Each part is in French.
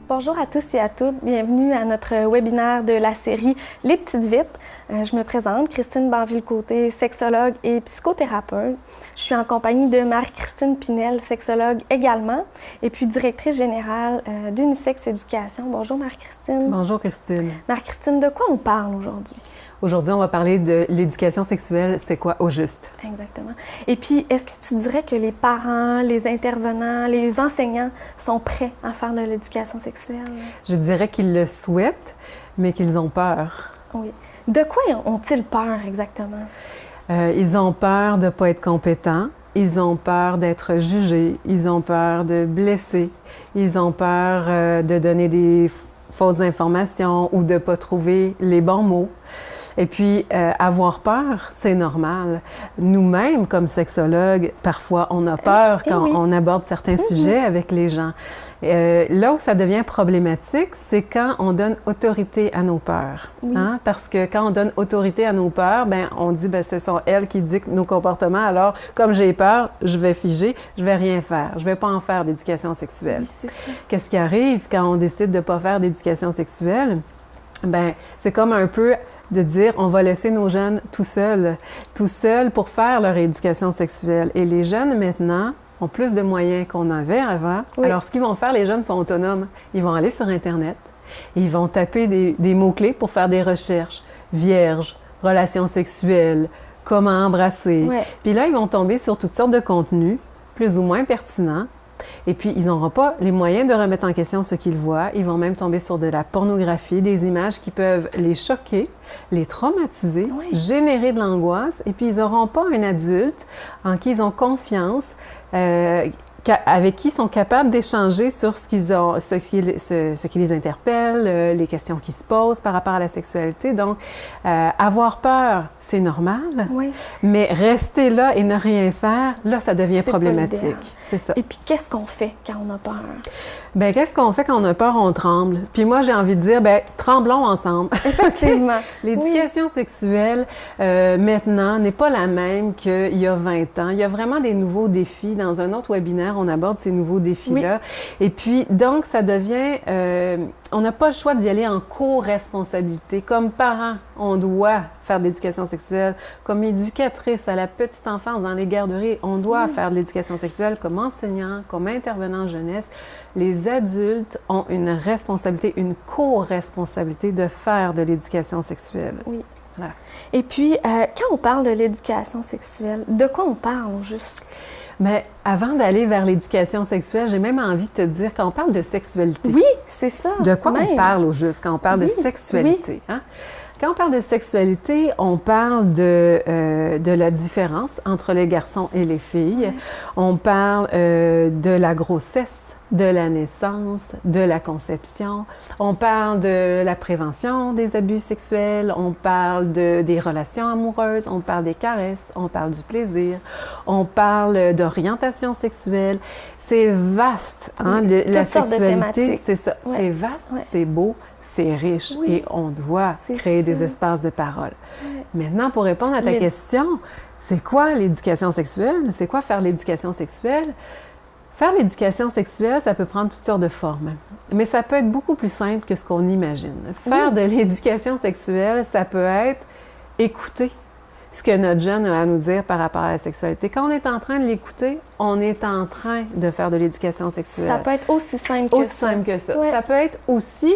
Bonjour à tous et à toutes. Bienvenue à notre webinaire de la série Les Petites Vites. Je me présente, Christine Banville-Côté, sexologue et psychothérapeute. Je suis en compagnie de Marie-Christine Pinel, sexologue également, et puis directrice générale d'Unisex Éducation. Bonjour Marie-Christine. Bonjour Christine. Marie-Christine, de quoi on parle aujourd'hui? Aujourd'hui, on va parler de l'éducation sexuelle. C'est quoi au juste? Exactement. Et puis, est-ce que tu dirais que les parents, les intervenants, les enseignants sont prêts à faire de l'éducation sexuelle? Je dirais qu'ils le souhaitent, mais qu'ils ont peur. Oui. De quoi ont-ils peur exactement? Ils ont peur de ne pas être compétents. Ils ont peur d'être jugés. Ils ont peur de blesser. Ils ont peur de donner des fausses informations ou de ne pas trouver les bons mots. Et puis, avoir peur, c'est normal. Nous-mêmes, comme sexologues, parfois, on a peur quand on aborde certains sujets avec les gens. Là où ça devient problématique, c'est quand on donne autorité à nos peurs. Hein? Parce que quand on donne autorité à nos peurs, bien, on dit, bien, ce sont elles qui dictent nos comportements. Alors, comme j'ai peur, je vais figer, je vais rien faire. Je vais pas en faire d'éducation sexuelle. Oui, c'est ça. Qu'est-ce qui arrive quand on décide de pas faire d'éducation sexuelle? Bien, c'est comme un peu de dire on va laisser nos jeunes tout seuls pour faire leur éducation sexuelle. Et les jeunes, maintenant, ont plus de moyens qu'on avait avant. Oui. Alors, ce qu'ils vont faire, les jeunes sont autonomes. Ils vont aller sur Internet, ils vont taper des mots-clés pour faire des recherches. Vierge, relations sexuelles, comment embrasser. Oui. Puis là, ils vont tomber sur toutes sortes de contenus, plus ou moins pertinents. Et puis, ils n'auront pas les moyens de remettre en question ce qu'ils voient. Ils vont même tomber sur de la pornographie, des images qui peuvent les choquer, les traumatiser, générer de l'angoisse. Et puis, ils n'auront pas un adulte en qui ils ont confiance, avec qui ils sont capables d'échanger sur ce qui les interpelle, les questions qui se posent par rapport à la sexualité. Donc, avoir peur, c'est normal, mais rester là et ne rien faire, là, ça devient problématique. C'est ça. Et puis, qu'est-ce qu'on fait quand on a peur? Bien, qu'est-ce qu'on fait quand on a peur? On tremble. Puis moi, j'ai envie de dire, bien, tremblons ensemble. Effectivement. L'éducation sexuelle, maintenant, n'est pas la même qu'il y a 20 ans. Il y a vraiment des nouveaux défis. Dans un autre webinaire, on aborde ces nouveaux défis-là. Et puis, donc, ça devient... on n'a pas le choix d'y aller en co-responsabilité. Comme parents, on doit faire de l'éducation sexuelle. Comme éducatrice à la petite enfance dans les garderies, on doit faire de l'éducation sexuelle. Comme enseignant, comme intervenant jeunesse, les adultes ont une responsabilité, une co-responsabilité de faire de l'éducation sexuelle. Oui. Voilà. Et puis, quand on parle de l'éducation sexuelle, de quoi on parle au juste? Mais avant d'aller vers l'éducation sexuelle, j'ai même envie de te dire, quand on parle de sexualité... Oui, c'est ça. De quoi on parle au juste quand on parle de sexualité? Hein? Quand on parle de sexualité, on parle de la différence entre les garçons et les filles. On parle de la grossesse, de la naissance, de la conception. On parle de la prévention des abus sexuels. On parle des relations amoureuses. On parle des caresses. On parle du plaisir. On parle d'orientation sexuelle. C'est vaste, hein, la sexualité. C'est ça. C'est vaste, c'est beau, c'est riche et on doit créer des espaces de parole. Maintenant, pour répondre à ta question, c'est quoi l'éducation sexuelle? C'est quoi faire l'éducation sexuelle? Faire l'éducation sexuelle, ça peut prendre toutes sortes de formes, mais ça peut être beaucoup plus simple que ce qu'on imagine. Faire de l'éducation sexuelle, ça peut être écouter ce que notre jeune a à nous dire par rapport à la sexualité. Quand on est en train de l'écouter, on est en train de faire de l'éducation sexuelle. Ça peut être aussi simple que ça. Aussi simple que ça. Ça peut être aussi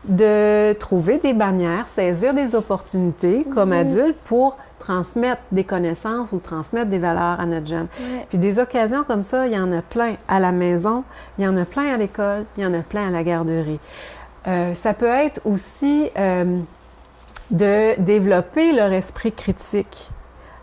de trouver des bannières, saisir des opportunités comme adulte pour transmettre des connaissances ou transmettre des valeurs à notre jeune. Puis des occasions comme ça, il y en a plein à la maison, il y en a plein à l'école, il y en a plein à la garderie. Ça peut être aussi de développer leur esprit critique,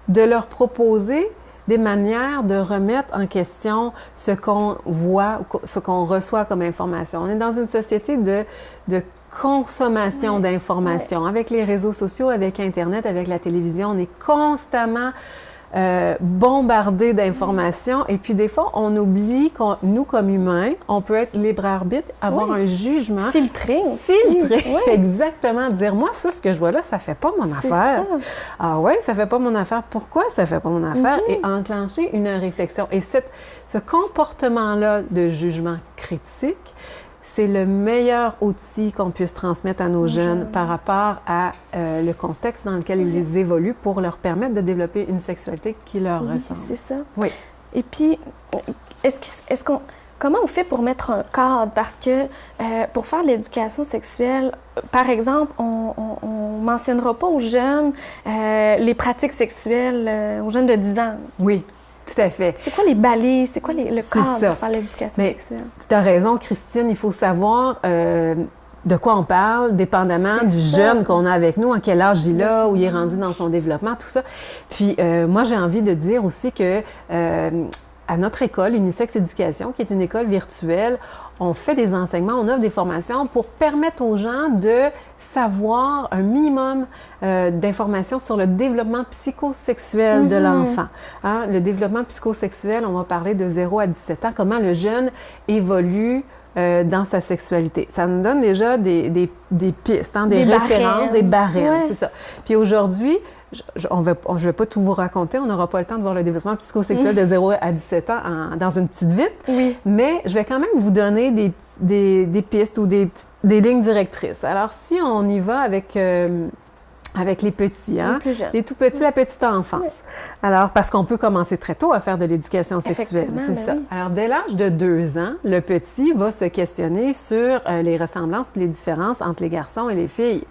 de leur proposer des manières de remettre en question ce qu'on voit, ce qu'on reçoit comme information. On est dans une société de consommation d'informations. Avec les réseaux sociaux, avec Internet, avec la télévision, on est constamment bombardé d'informations. Et puis, des fois, on oublie que nous, comme humains, on peut être libre-arbitre, avoir un jugement. Filtré aussi. Filtré, exactement. Dire, moi, ça, ce que je vois là, ça fait pas mon affaire. Ça. Ah ouais, ça fait pas mon affaire. Pourquoi ça fait pas mon affaire? Et enclencher une réflexion. Et ce comportement-là de jugement critique, c'est le meilleur outil qu'on puisse transmettre à nos jeunes par rapport à le contexte dans lequel ils évoluent pour leur permettre de développer une sexualité qui leur ressemble. C'est ça. Oui. Et puis, comment on fait pour mettre un cadre? Parce que pour faire de l'éducation sexuelle, par exemple, on ne mentionnera pas aux jeunes les pratiques sexuelles aux jeunes de 10 ans. Oui, tout à fait. C'est quoi les balises? C'est quoi le cadre pour faire l'éducation sexuelle? Tu as raison, Christine. Il faut savoir de quoi on parle, dépendamment du jeune qu'on a avec nous, en quel âge il a, où il est rendu dans son développement, tout ça. Puis moi, j'ai envie de dire aussi que à notre école, Unisex Éducation, qui est une école virtuelle, on fait des enseignements, on offre des formations pour permettre aux gens de savoir un minimum d'informations sur le développement psychosexuel de l'enfant. Hein? Le développement psychosexuel, on va parler de 0 à 17 ans, comment le jeune évolue dans sa sexualité. Ça nous donne déjà des pistes, hein, des références, des barèmes, c'est ça. Puis aujourd'hui, je ne vais pas tout vous raconter, on n'aura pas le temps de voir le développement psychosexuel de 0 à 17 ans dans une petite vite, mais je vais quand même vous donner des pistes ou des lignes directrices. Alors, si on y va avec les petits, hein? Les tout petits, la petite enfance. Oui. Alors, parce qu'on peut commencer très tôt à faire de l'éducation sexuelle, c'est ça. Oui. Alors, dès l'âge de 2 ans, le petit va se questionner sur les ressemblances et les différences entre les garçons et les filles.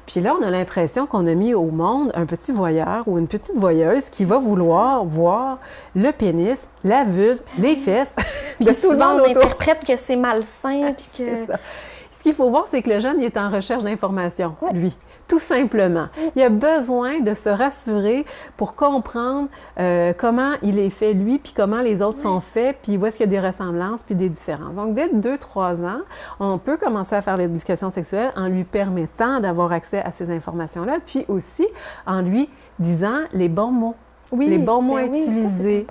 Puis là, on a l'impression qu'on a mis au monde un petit voyeur ou une petite voyeuse qui va vouloir voir le pénis, la vulve, les fesses de tout le monde autour. On interprète que c'est malsain. Puis que... Ça. Ce qu'il faut voir, c'est que le jeune il est en recherche d'informations, lui. Tout simplement. Il a besoin de se rassurer pour comprendre comment il est fait, lui, puis comment les autres sont faits, puis où est-ce qu'il y a des ressemblances, puis des différences. Donc, dès 2-3 ans, on peut commencer à faire l'éducation sexuelle en lui permettant d'avoir accès à ces informations-là, puis aussi en lui disant les bons mots. Oui, les bons mots à utiliser. utiliser.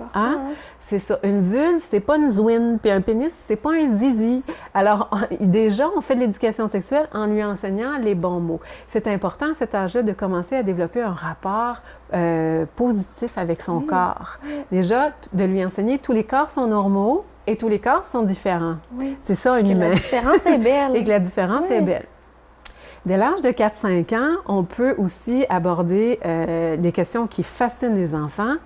C'est ça. Une vulve, c'est pas une zouine, puis un pénis, c'est pas un zizi. Alors, déjà, on fait de l'éducation sexuelle en lui enseignant les bons mots. C'est important à cet âge-là de commencer à développer un rapport positif avec son corps. Déjà, de lui enseigner tous les corps sont normaux et tous les corps sont différents. C'est ça, un humain. La différence est belle. Et que la différence est belle. Dès l'âge de 4-5 ans, on peut aussi aborder des questions qui fascinent les enfants.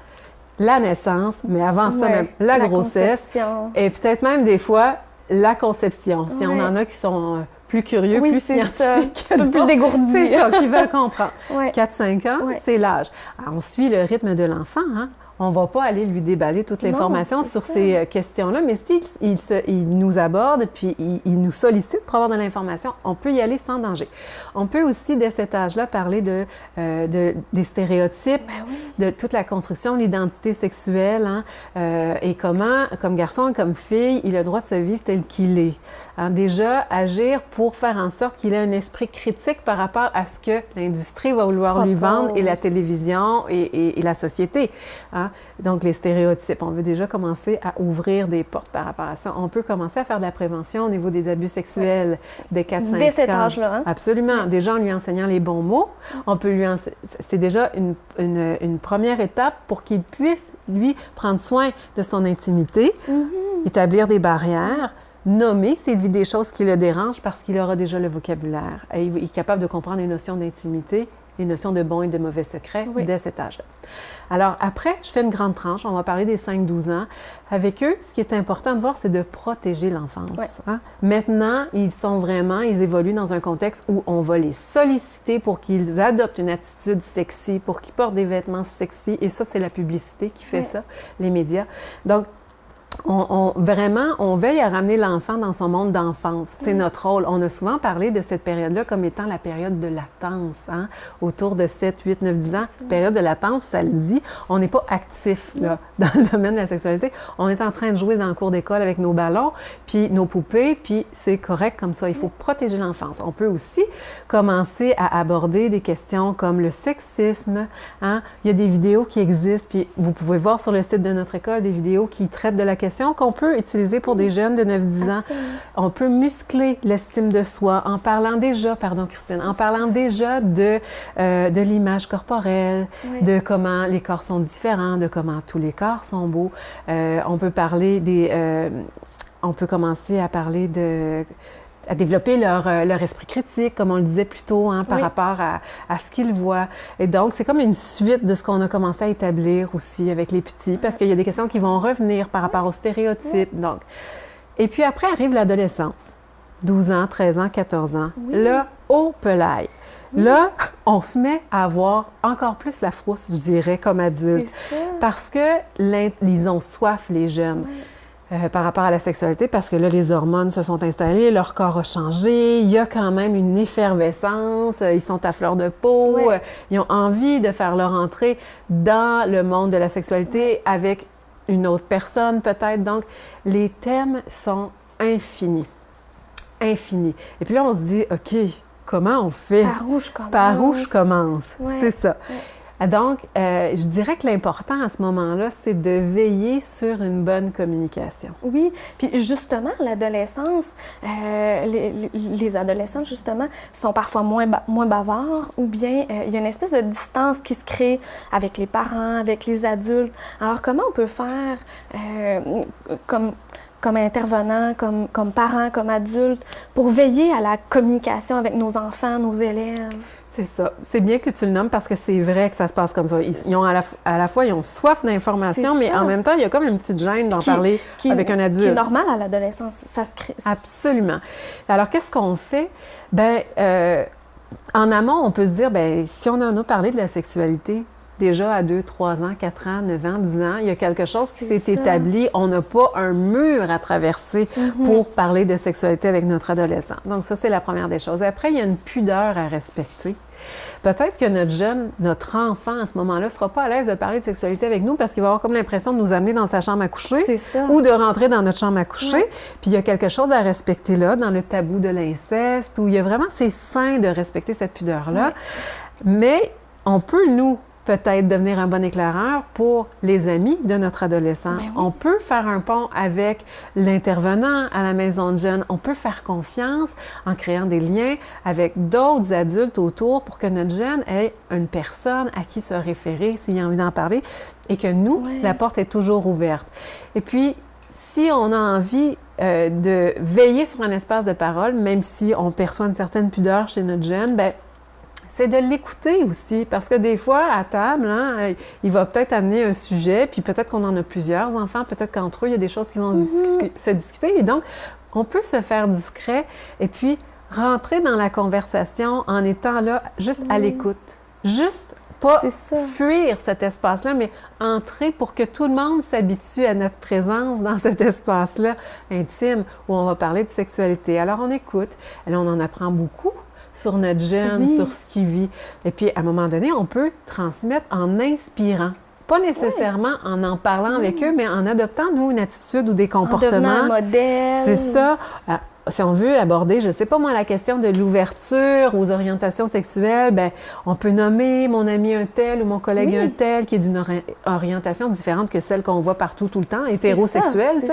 La naissance, mais avant ça, même la grossesse. Et peut-être même des fois, la conception. Si on en a qui sont plus curieux, plus scientifiques. Un peu plus dégourdi. C'est ça, qui veulent comprendre. 4-5 ans, c'est l'âge. Alors, on suit le rythme de l'enfant, hein? On ne va pas aller lui déballer toute l'information sur ces questions-là, mais s'il nous aborde puis il nous sollicite pour avoir de l'information, on peut y aller sans danger. On peut aussi, dès cet âge-là, parler des stéréotypes, de toute la construction, l'identité sexuelle, hein, et comment, comme garçon et comme fille, il a le droit de se vivre tel qu'il est. Alors, déjà, agir pour faire en sorte qu'il ait un esprit critique par rapport à ce que l'industrie va vouloir lui vendre et la télévision et la société. Hein? Donc, les stéréotypes. On veut déjà commencer à ouvrir des portes par rapport à ça. On peut commencer à faire de la prévention au niveau des abus sexuels dès 4-5 ans. Dès cet âge-là. Hein? Absolument. Déjà, en lui enseignant les bons mots, on peut lui c'est déjà une première étape pour qu'il puisse, lui, prendre soin de son intimité, établir des barrières, nommer des choses qui le dérangent parce qu'il aura déjà le vocabulaire. Et il est capable de comprendre les notions d'intimité, les notions de bons et de mauvais secrets dès cet âge-là. Alors après, je fais une grande tranche, on va parler des 5-12 ans. Avec eux, ce qui est important de voir, c'est de protéger l'enfance. Hein? Maintenant, ils évoluent dans un contexte où on va les solliciter pour qu'ils adoptent une attitude sexy, pour qu'ils portent des vêtements sexy. Et ça, c'est la publicité qui fait ça, les médias. Donc, vraiment, on veille à ramener l'enfant dans son monde d'enfance. C'est notre rôle. On a souvent parlé de cette période-là comme étant la période de latence, hein? Autour de 7, 8, 9, 10 ans. Période de latence, ça le dit. On n'est pas actif là, dans le domaine de la sexualité. On est en train de jouer dans le cours d'école avec nos ballons, puis nos poupées, puis c'est correct comme ça. Il faut protéger l'enfance. On peut aussi commencer à aborder des questions comme le sexisme. Hein? Il y a des vidéos qui existent, puis vous pouvez voir sur le site de notre école des vidéos qui traitent de la question qu'on peut utiliser pour des jeunes de 9-10 ans. On peut muscler l'estime de soi en parlant déjà, de l'image corporelle, de comment les corps sont différents, de comment tous les corps sont beaux. On peut commencer à parler à développer leur esprit critique, comme on le disait plus tôt, hein, par Oui. rapport à ce qu'ils voient. Et donc, c'est comme une suite de ce qu'on a commencé à établir aussi avec les petits, parce qu'il y a des questions qui vont revenir par rapport aux stéréotypes. Oui. Donc. Et puis après arrive l'adolescence. 12 ans, 13 ans, 14 ans. Oui. Là, au pelail. Là, on se met à avoir encore plus la frousse, je dirais, comme adulte. C'est ça. Parce que ils ont soif, les jeunes, par rapport à la sexualité, parce que là, les hormones se sont installées, leur corps a changé, il y a quand même une effervescence, ils sont à fleur de peau, ils ont envie de faire leur entrée dans le monde de la sexualité avec une autre personne, peut-être. Donc, les thèmes sont infinis. Infinis. Et puis là, on se dit, OK, comment on fait? Par où je commence? Par où je commence? Ouais. C'est ça. Ouais. Donc, je dirais que l'important à ce moment-là, c'est de veiller sur une bonne communication. Oui, puis justement, l'adolescence, les adolescents, justement, sont parfois moins bavards ou bien il y a une espèce de distance qui se crée avec les parents, avec les adultes. Alors, comment on peut faire comme intervenant, comme parents, comme adultes, pour veiller à la communication avec nos enfants, nos élèves? C'est ça. C'est bien que tu le nommes parce que c'est vrai que ça se passe comme ça. Ils ont à la fois, ils ont soif d'informations, mais en même temps, il y a comme une petite gêne d'en parler avec un adulte. Qui est normal à l'adolescence. Ça se crée. Absolument. Alors, qu'est-ce qu'on fait? Bien, en amont, on peut se dire, bien, si on en a parlé de la sexualité, déjà à 2, 3 ans, 4 ans, 9 ans, 10 ans, il y a quelque chose qui s'est établi. On n'a pas un mur à traverser pour parler de sexualité avec notre adolescent. Donc ça, c'est la première des choses. Après, il y a une pudeur à respecter. Peut-être que notre jeune, notre enfant, à ce moment-là, ne sera pas à l'aise de parler de sexualité avec nous parce qu'il va avoir comme l'impression de nous amener dans sa chambre à coucher ou de rentrer dans notre chambre à coucher. Puis il y a quelque chose à respecter là, dans le tabou de l'inceste, où il y a vraiment, c'est sain de respecter cette pudeur-là. Mais on peut, nous, peut-être devenir un bon éclaireur pour les amis de notre adolescent. On peut faire un pont avec l'intervenant à la maison de jeunes. On peut faire confiance en créant des liens avec d'autres adultes autour pour que notre jeune ait une personne à qui se référer s'il a envie d'en parler et que nous, la porte est toujours ouverte. Et puis, si on a envie de veiller sur un espace de parole, même si on perçoit une certaine pudeur chez notre jeune, bien, c'est de l'écouter aussi, parce que des fois, à table, hein, il va peut-être amener un sujet, puis peut-être qu'on en a plusieurs enfants, peut-être qu'entre eux, il y a des choses qui vont se discuter. Et donc, on peut se faire discret et puis rentrer dans la conversation en étant là, juste à l'écoute. Juste pas fuir cet espace-là, mais entrer pour que tout le monde s'habitue à notre présence dans cet espace-là intime où on va parler de sexualité. Alors, on écoute, et là, on en apprend beaucoup sur notre jeune, sur ce qu'il vit. Et puis, à un moment donné, on peut transmettre en inspirant. Pas nécessairement en parlant avec eux, mais en adoptant, nous, une attitude ou des comportements. En devenant un modèle. C'est ça. Si on veut aborder, je ne sais pas moi, la question de l'ouverture aux orientations sexuelles, bien, on peut nommer mon ami un tel ou mon collègue un tel qui est d'une orientation différente que celle qu'on voit partout tout le temps, hétérosexuelle.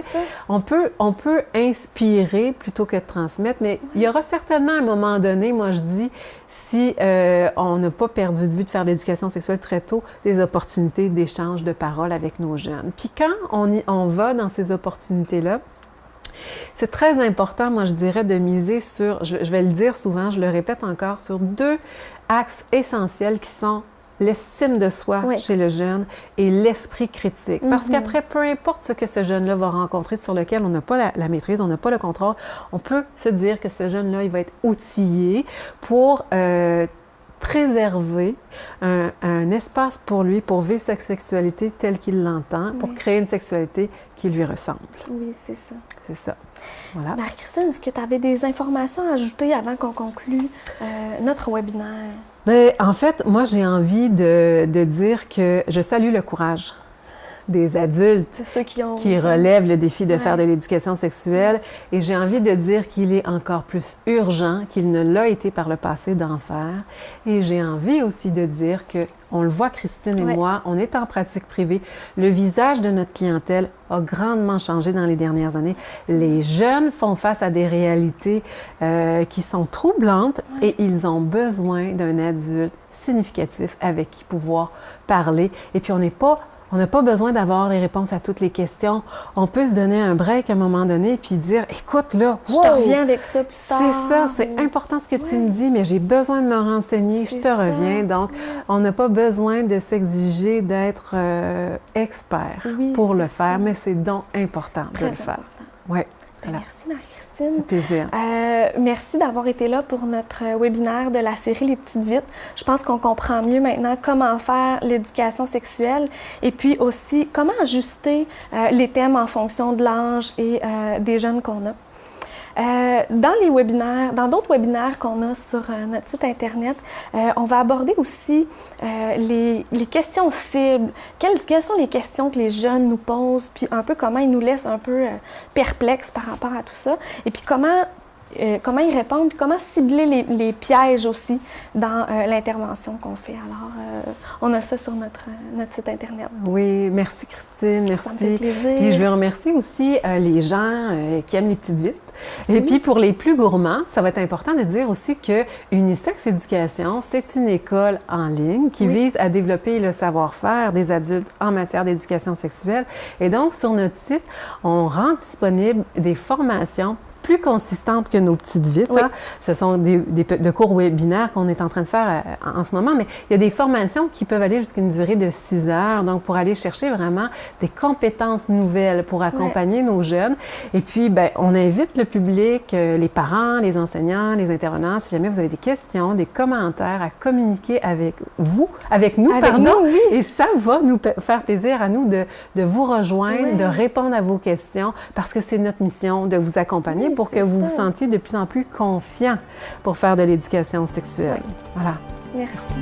On peut inspirer plutôt que de transmettre, mais il y aura certainement un moment donné, moi je dis, si on n'a pas perdu de vue de faire l'éducation sexuelle très tôt, des opportunités d'échange de paroles avec nos jeunes. Puis quand on va dans ces opportunités-là, c'est très important, moi, je dirais, de miser sur, je vais le dire souvent, je le répète encore, sur 2 axes essentiels qui sont l'estime de soi chez le jeune et l'esprit critique. Parce qu'après, peu importe ce que ce jeune-là va rencontrer sur lequel on n'a pas la maîtrise, on n'a pas le contrôle, on peut se dire que ce jeune-là, il va être outillé pour préserver un espace pour lui, pour vivre sa sexualité telle qu'il l'entend, pour créer une sexualité qui lui ressemble. Oui, c'est ça. C'est ça. Voilà. Marie-Christine, est-ce que tu avais des informations à ajouter avant qu'on conclue notre webinaire? Bien, en fait, moi, j'ai envie de dire que je salue le courage des adultes qui relèvent le défi de faire de l'éducation sexuelle. Et j'ai envie de dire qu'il est encore plus urgent qu'il ne l'a été par le passé d'en faire. Et j'ai envie aussi de dire que, on le voit, Christine et moi, on est en pratique privée. Le visage de notre clientèle a grandement changé dans les dernières années. Les jeunes font face à des réalités qui sont troublantes et ils ont besoin d'un adulte significatif avec qui pouvoir parler. Et puis, on On n'a pas besoin d'avoir les réponses à toutes les questions. On peut se donner un break à un moment donné puis dire, écoute, là, je te reviens avec ça plus tard. C'est ça, c'est important ce que tu me dis, mais j'ai besoin de me renseigner, je te reviens. Donc, on n'a pas besoin de s'exiger d'être expert pour le faire, mais c'est donc important de le faire. Oui. Voilà. Merci Marie-Christine. C'est plaisir. Merci d'avoir été là pour notre webinaire de la série Les Petites Vites. Je pense qu'on comprend mieux maintenant comment faire l'éducation sexuelle et puis aussi comment ajuster les thèmes en fonction de l'âge et des jeunes qu'on a. Dans d'autres webinaires qu'on a sur notre site Internet, on va aborder aussi les questions cibles. Quelles sont les questions que les jeunes nous posent, puis un peu comment ils nous laissent un peu perplexes par rapport à tout ça. Et puis comment y répondre, puis comment cibler les pièges aussi dans l'intervention qu'on fait. Alors, on a ça sur notre site Internet. Oui, merci Christine, merci. Ça me fait plaisir. Puis je veux remercier aussi les gens qui aiment les petites vites. Et puis pour les plus gourmands, ça va être important de dire aussi que Unisex Éducation, c'est une école en ligne qui vise à développer le savoir-faire des adultes en matière d'éducation sexuelle. Et donc, sur notre site, on rend disponible des formations plus consistantes que nos petites vites. Oui. Hein. Ce sont de cours webinaires qu'on est en train de faire en ce moment, mais il y a des formations qui peuvent aller jusqu'à une durée de 6 heures, donc pour aller chercher vraiment des compétences nouvelles pour accompagner nos jeunes. Et puis, bien, on invite le public, les parents, les enseignants, les intervenants, si jamais vous avez des questions, des commentaires, à communiquer avec nous, oui. Et ça va nous faire plaisir à nous de vous rejoindre, de répondre à vos questions, parce que c'est notre mission de vous accompagner pour que vous vous sentiez de plus en plus confiant pour faire de l'éducation sexuelle. Oui. Voilà. Merci.